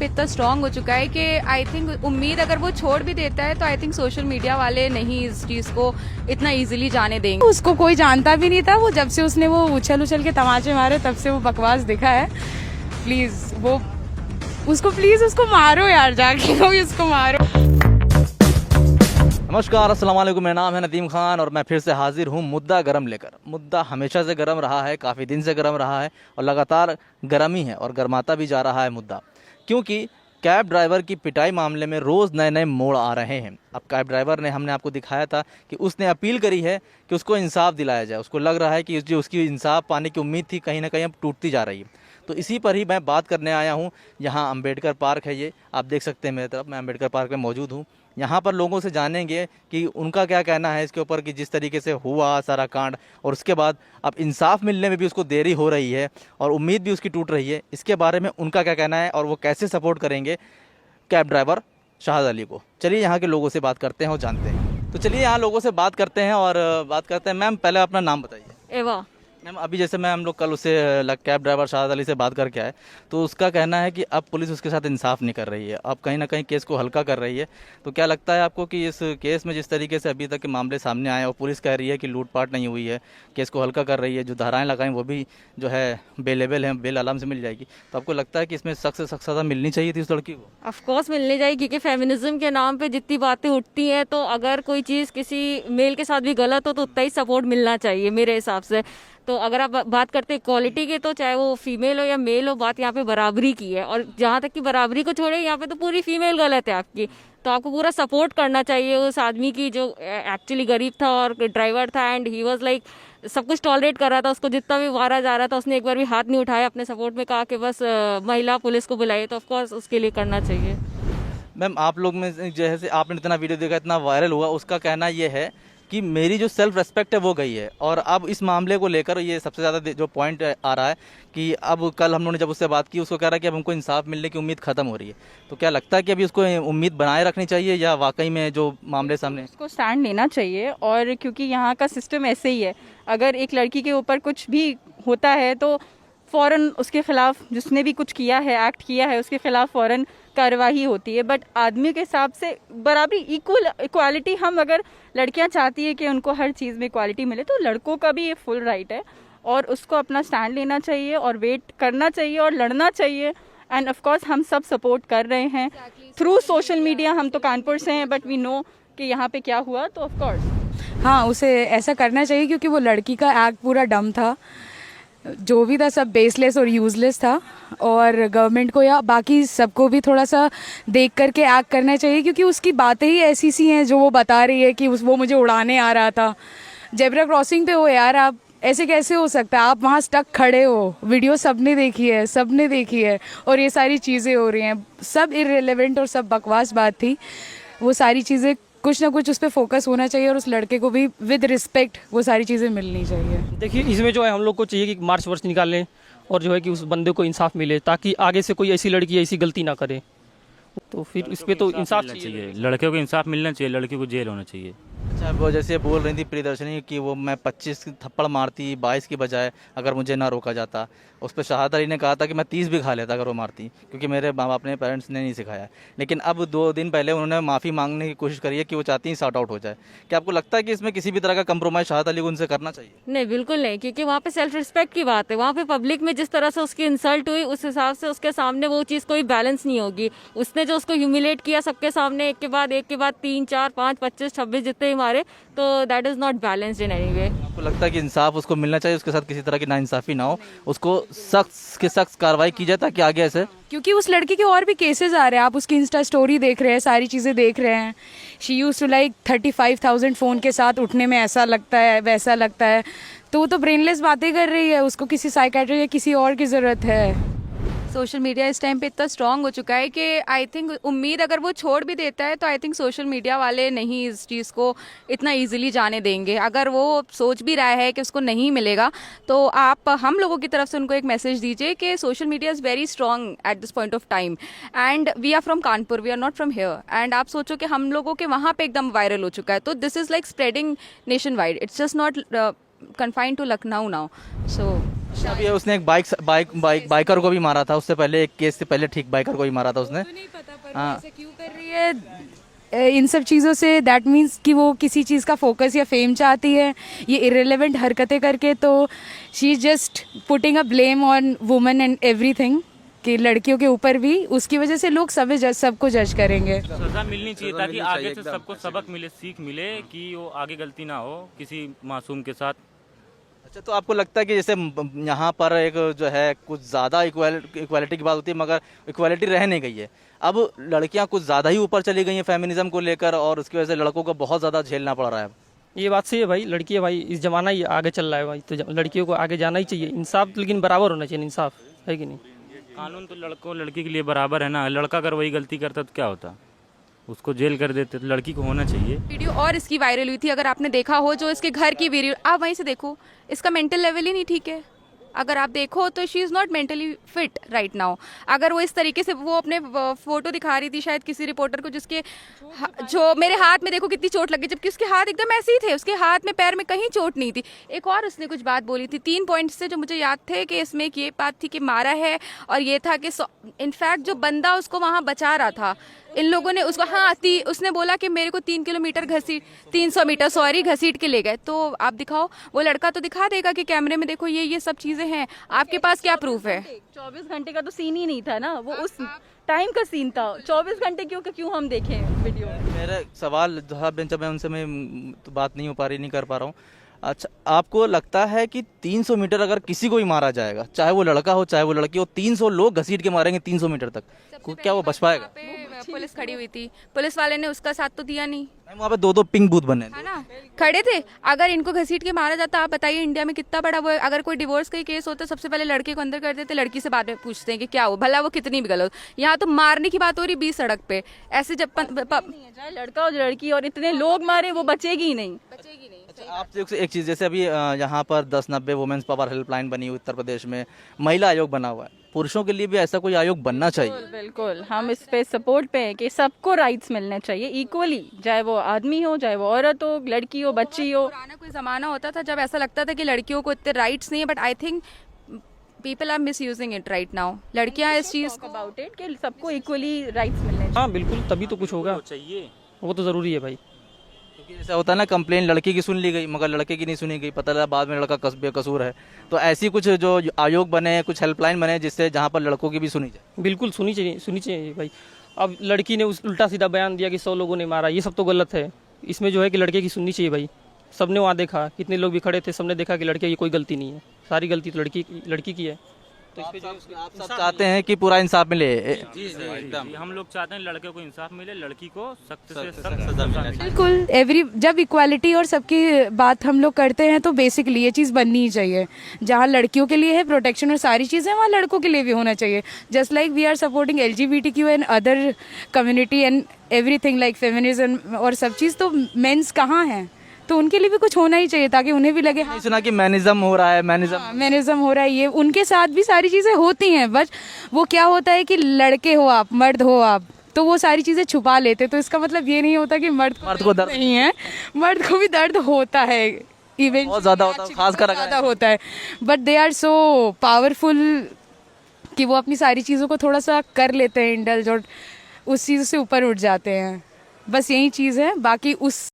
पे इतना स्ट्रांग हो चुका है कि आई थिंक उम्मीद अगर वो छोड़ भी देता है तो आई थिंक सोशल मीडिया वाले नहीं इस चीज़ को इतना इजीली जाने देंगे। उसको कोई जानता भी नहीं था, वो जब से उसने वो उछल उछल के तमाचे मारे तब से वो बकवास दिखा है। प्लीज उसको मारो यार, जाके कोई उसको मारो। नमस्कार, अस्सलाम वालेकुम। मेरा नाम है नदीम खान और मैं फिर से हाजिर हूँ मुद्दा गरम लेकर। मुद्दा हमेशा से गरम रहा है, काफ़ी दिन से गरम रहा है और लगातार गरम ही है और गर्माता भी जा रहा है मुद्दा, क्योंकि कैब ड्राइवर की पिटाई मामले में रोज़ नए नए मोड़ आ रहे हैं। अब कैब ड्राइवर ने, हमने आपको दिखाया था कि उसने अपील करी है कि उसको इंसाफ दिलाया जाए। उसको लग रहा है कि जो उसकी इंसाफ पाने की उम्मीद थी कहीं ना कहीं अब टूटती जा रही है। तो इसी पर ही मैं बात करने आया हूँ। यहाँ अंबेडकर पार्क है, ये आप देख सकते हैं मेरी तरफ, मैं अंबेडकर पार्क में मौजूद हूँ। यहाँ पर लोगों से जानेंगे कि उनका क्या कहना है इसके ऊपर, कि जिस तरीके से हुआ सारा कांड और उसके बाद अब इंसाफ मिलने में भी उसको देरी हो रही है और उम्मीद भी उसकी टूट रही है। इसके बारे में उनका क्या कहना है और वो कैसे सपोर्ट करेंगे कैब ड्राइवर शाहद अली को। चलिए यहाँ के लोगों से बात करते हैं और जानते हैं। तो चलिए यहाँ लोगों से बात करते हैं और बात करते हैं। मैम, पहले अपना नाम बताइए। एवा। मैम, अभी जैसे हम लोग कल उससे कैब ड्राइवर शाहद अली से बात करके आए, तो उसका कहना है कि अब पुलिस उसके साथ इंसाफ नहीं कर रही है, अब कहीं ना कहीं केस को हल्का कर रही है। तो क्या लगता है आपको कि इस केस में जिस तरीके से अभी तक के मामले सामने आए और पुलिस कह रही है कि लूटपाट नहीं हुई है, केस को हल्का कर रही है, जो धाराएं लगाएं वो भी जो है बेलेबल है, बेल आलम से मिल जाएगी, तो आपको लगता है कि इसमें सख्त से सख्त सज़ा मिलनी चाहिए थी उस लड़की को? ऑफ कोर्स मिलनी चाहिए, क्योंकि फेमिनिज्म के नाम पे जितनी बातें उठती हैं, तो अगर कोई चीज़ किसी मेल के साथ भी गलत हो तो उतना ही सपोर्ट मिलना चाहिए मेरे हिसाब से। तो अगर आप बात करते हैं इक्वालिटी की, तो चाहे वो फीमेल हो या मेल हो, बात यहाँ पे बराबरी की है। और जहाँ तक कि बराबरी को छोड़े, यहाँ पे तो पूरी फीमेल गलत है आपकी। तो आपको पूरा सपोर्ट करना चाहिए उस आदमी की जो एक्चुअली गरीब था और ड्राइवर था, एंड ही वाज लाइक सब कुछ टॉलरेट कर रहा था। उसको जितना भी मारा जा रहा था उसने एक बार भी हाथ नहीं उठाया, अपने सपोर्ट में कहा कि बस महिला पुलिस को बुलाइए। तो ऑफकोर्स उसके लिए करना चाहिए। मैम, आप लोग में जैसे आपने इतना वीडियो देखा, इतना वायरल हुआ, उसका कहना ये है कि मेरी जो सेल्फ रेस्पेक्ट है वो गई है। और अब इस मामले को लेकर ये सबसे ज़्यादा जो पॉइंट आ रहा है कि अब कल हम लोगों ने जब उससे बात की, उसको कह रहा है कि अब हमको इंसाफ मिलने की उम्मीद ख़त्म हो रही है। तो क्या लगता है कि अभी उसको उम्मीद बनाए रखनी चाहिए या वाकई में जो मामले सामने? उसको स्टैंड लेना चाहिए, और क्योंकि यहाँ का सिस्टम ऐसे ही है, अगर एक लड़की के ऊपर कुछ भी होता है तो फ़ौरन उसके खिलाफ, जिसने भी कुछ किया है, एक्ट किया है, उसके खिलाफ फ़ौरन कार्रवाई होती है। बट आदमी के हिसाब से बराबरी, इक्वालिटी, हम अगर लड़कियां चाहती है कि उनको हर चीज़ में इक्वालिटी मिले, तो लड़कों का भी ये फुल राइट है और उसको अपना स्टैंड लेना चाहिए और वेट करना चाहिए और लड़ना चाहिए। एंड ऑफ कोर्स हम सब सपोर्ट कर रहे हैं थ्रू सोशल मीडिया। हम तो कानपुर से हैं, बट वी नो कि यहाँ पे क्या हुआ। तो ऑफ कोर्स हाँ, उसे ऐसा करना चाहिए, क्योंकि वो लड़की का एक्ट पूरा डम था, जो भी था सब बेसलेस और यूजलेस था। और गवर्नमेंट को या बाकी सबको भी थोड़ा सा देख करके एक्ट करना चाहिए, क्योंकि उसकी बातें ही ऐसी सी हैं जो वो बता रही है कि वो मुझे उड़ाने आ रहा था। जेब्रा क्रॉसिंग पे हो यार, आप ऐसे कैसे हो सकता है? आप वहाँ स्टक खड़े हो, वीडियो सबने देखी है और ये सारी चीज़ें हो रही हैं। सब इररिलेवेंट और सब बकवास बात थी। वो सारी चीज़ें, कुछ ना कुछ उस पर फोकस होना चाहिए और उस लड़के को भी विद रिस्पेक्ट वो सारी चीज़ें मिलनी चाहिए। देखिए, इसमें जो है हम लोग को चाहिए कि मार्च वर्च निकालें और जो है कि उस बंदे को इंसाफ मिले, ताकि आगे से कोई ऐसी लड़की ऐसी गलती ना करे। तो फिर इस पे तो इंसाफ चाहिए। लड़के को इंसाफ मिलना चाहिए, लड़के को जेल होना चाहिए। अच्छा, वो जैसे बोल रही थी प्रियदर्शनी कि वो मैं 25 थप्पड़ मारती 22 की बजाय, अगर मुझे ना रोका जाता। उस पर शाहद अली ने कहा था कि मैं 30 भी खा लेता अगर वो मारती, क्योंकि मेरे माँ बाप ने, पेरेंट्स ने नहीं सिखाया। लेकिन अब 2 दिन पहले उन्होंने माफ़ी मांगने की कोशिश करी है कि वो चाहती हैं सॉर्ट आउट हो जाए। क्या आपको लगता है कि इसमें किसी भी तरह का कंप्रोमाइज़ शाहद अली को उनसे करना चाहिए? नहीं, बिल्कुल नहीं, क्योंकि वहाँ पे सेल्फ रिस्पेक्ट की बात है। वहाँ पे पब्लिक में जिस तरह से उसकी इंसल्ट हुई, उस हिसाब से उसके सामने वो चीज़ कोई बैलेंस नहीं होगी। उसने जो उसको ह्यूमिलेट किया सबके सामने, एक के बाद 3, 4, 5, 25, 26 जितने ही मारे, तो that is not balanced in any way. आपको लगता है कि इंसाफ उसको मिलना चाहिए, उसके साथ किसी तरह की नाइंसाफ़ी ना हो, उसको सख्त के सख्त कार्रवाई की जाए ताकि आगे ऐसे? क्योंकि उस लड़की के और भी केसेस आ रहे हैं, आप उसकी इंस्टा स्टोरी देख रहे हैं, सारी चीज़ें देख रहे हैं। She used to like 35,000 phone के साथ उठने में ऐसा लगता है, वैसा लगता है। तो वो तो ब्रेनलेस बातें कर रही है, उसको किसी साइकेट्रिस्ट या किसी और की ज़रूरत है। सोशल मीडिया इस टाइम पे इतना स्ट्रांग हो चुका है कि आई थिंक उम्मीद अगर वो छोड़ भी देता है तो आई थिंक सोशल मीडिया वाले नहीं इस चीज़ को इतना इजीली जाने देंगे। अगर वो सोच भी रहा है कि उसको नहीं मिलेगा, तो आप हम लोगों की तरफ से उनको एक मैसेज दीजिए कि social media is very strong at this point of time, and we are from Kanpur, we are not from here. And आप सोचो कि हम लोगों के वहाँ पे एकदम वायरल हो चुका है, तो this is like spreading nation wide, it's just not confined to Lucknow now. So अभी उसने एक बाइकर को भी मारा था, उससे पहले एक केस से पहले ठीक बाइकर को ही मारा था उसने। नहीं पता पर हाँ। वो ऐसा क्यों कर रही है इन सब चीज़ों से, दैट मीन्स कि वो किसी चीज़ का फोकस या फेम चाहती है, ये इरेलीवेंट हरकतें करके। तो she is just putting a blame on women and everything, कि लड़कियों के ऊपर भी, उसकी वजह से लोग सबको जज करेंगे। सजा मिलनी चाहिए ताकि आगे से सबको सबक मिले, सीख मिले कि वो आगे गलती ना हो किसी मासूम के साथ। अच्छा, तो आपको लगता है कि जैसे यहाँ पर एक जो है कुछ ज़्यादा इक्वालिटी की बात होती है, मगर इक्वालिटी रह नहीं गई है। अब लड़कियाँ कुछ ज़्यादा ही ऊपर चली गई हैं फेमिनिज्म को लेकर, और उसकी वजह से लड़कों को बहुत ज़्यादा झेलना पड़ रहा है। ये बात सही है भाई, लड़की है भाई, इस जमाना ही आगे चल रहा है भाई, तो लड़कियों को आगे जाना ही चाहिए। इंसाफ लेकिन बराबर होना चाहिए, इंसाफ है कि नहीं? कानून तो लड़कों लड़की के लिए बराबर है ना। लड़का अगर वही गलती करता तो क्या होता, उसको जेल कर देते। तो लड़की को होना चाहिए। वीडियो और इसकी वायरल हुई थी, अगर आपने देखा हो, जो इसके घर की वीडियो, आप वहीं से देखो, इसका मेंटल लेवल ही नहीं ठीक है। अगर आप देखो तो she is not mentally fit right now. अगर वो इस तरीके से, वो अपने फोटो दिखा रही थी शायद किसी रिपोर्टर को, जिसके जो मेरे हाथ में देखो कितनी चोट लगी, जबकि उसके हाथ एकदम ऐसे ही थे, उसके हाथ में पैर में कहीं चोट नहीं थी। एक और उसने कुछ बात बोली थी, 3 पॉइंट्स से जो मुझे याद थे, कि इसमें एक ये बात थी कि मारा है, और ये था कि इनफैक्ट जो बंदा उसको वहाँ बचा रहा था, इन लोगों ने उसको, हाँ, उसने बोला कि मेरे को 3 किलोमीटर 300 मीटर सॉरी घसीट के ले गए। तो आप दिखाओ, वो लड़का तो दिखा देगा कि कैमरे में देखो ये सब चीजें हैं, आपके पास क्या प्रूफ है? 24 घंटे का तो सीन ही नहीं था ना, वो उस टाइम का सीन था। 24 घंटे क्यों हम देखें वीडियो? मेरा सवाल जब मैं उनसे मैं तो बात नहीं हो पा रही, नहीं कर पा रहा हूँ। अच्छा, आपको लगता है कि 300 मीटर अगर किसी को भी मारा जाएगा, चाहे वो लड़का हो चाहे वो लड़की हो, 300 लोग घसीट के मारेंगे 300 मीटर तक, क्या वो बच पाएगा? पुलिस खड़ी हुई थी, पुलिस वाले ने उसका साथ तो दिया नहीं, वहाँ पे 2 पिंक बूथ बने है ना, खड़े थे। अगर इनको घसीट के मारा जाता, आप बताइए इंडिया में कितना बड़ा वो है। अगर कोई डिवोर्स का केस होता, सबसे पहले लड़के को अंदर कर देते, लड़की से बाद में पूछते हैं कि क्या हो, भला वो कितनी भी गलत। यहाँ तो मारने की बात हो रही 20 सड़क पे, ऐसे जब चाहे लड़का और लड़की, और इतने लोग मारे, वो बचेगी ही नहीं। अच्छा, आप एक चीज़, जैसे अभी यहाँ पर 1090 वुमेन्स पावर हेल्पलाइन बनी हुई उत्तर प्रदेश में, महिला आयोग बना हुआ है, पुरुषों के लिए भी ऐसा कोई आयोग बनना चाहिए। बिल्कुल, हम इस पे सपोर्ट पे हैं कि सबको राइट्स मिलने चाहिए इक्वली, चाहे वो आदमी हो, चाहे वो औरत हो, लड़की हो, बच्ची हो। पुराना कोई जमाना होता था जब ऐसा लगता था कि लड़कियों को इतने राइट्स नहीं है, but I think people are misusing it right now. लड़कियां इस चीज को अबाउट इट कि सबको इक्वली राइट्स मिलने चाहिए। हाँ बिल्कुल, तभी तो कुछ होगा, चाहिए। वो तो ज़रूरी है भाई। क्योंकि ऐसा होता है ना, कंप्लेन लड़की की सुन ली गई मगर लड़के की नहीं सुनी गई, पता लगा बाद में लड़का बेकसूर है। तो ऐसी कुछ जो आयोग बने, कुछ हेल्पलाइन बने, जिससे जहाँ पर लड़कों की भी सुनी जाए। बिल्कुल सुनी चाहिए भाई। अब लड़की ने उस उल्टा सीधा बयान दिया कि 100 लोगों ने मारा, ये सब तो गलत है। इसमें जो है कि लड़के की सुननी चाहिए भाई। सबने वहाँ देखा, कितने लोग भी खड़े थे, सबने देखा कि लड़के की कोई गलती नहीं है, सारी गलती तो लड़की की है। तो इस पे जो आप सब चाहते हैं कि पूरा इंसाफ मिले? जी, हम लोग चाहते हैं लड़के को इंसाफ मिले, लड़की को सख्त से सख्त सजा मिले। बिल्कुल, जब इक्वालिटी और सबकी बात हम लोग करते हैं तो बेसिकली ये चीज़ बननी ही चाहिए। जहाँ लड़कियों के लिए है प्रोटेक्शन और सारी चीज़ें, वहाँ लड़कों के लिए भी होना चाहिए। Just like we are supporting LGBTQ and other community and everything like feminism और सब चीज़, तो मेंस कहाँ हैं? तो उनके लिए भी कुछ होना ही चाहिए ताकि उन्हें भी लगे हाँ, नहीं सुना कि मैनिज्म हो रहा है, मैनिज्म हो रहा है, ये उनके साथ भी सारी चीज़ें होती हैं। बस वो क्या होता है कि लड़के हो आप, मर्द हो आप, तो वो सारी चीज़ें छुपा लेते। तो इसका मतलब ये नहीं होता कि मर्द को दर्द नहीं है, मर्द को भी दर्द होता है, इवन बहुत ज़्यादा होता है, खासकर ज़्यादा होता है। But they are so powerful कि वो अपनी सारी चीज़ों को थोड़ा सा कर लेते हैं इंडल्ज, और उस चीज़ से ऊपर उठ जाते हैं। बस यही चीज़ है, बाकी उस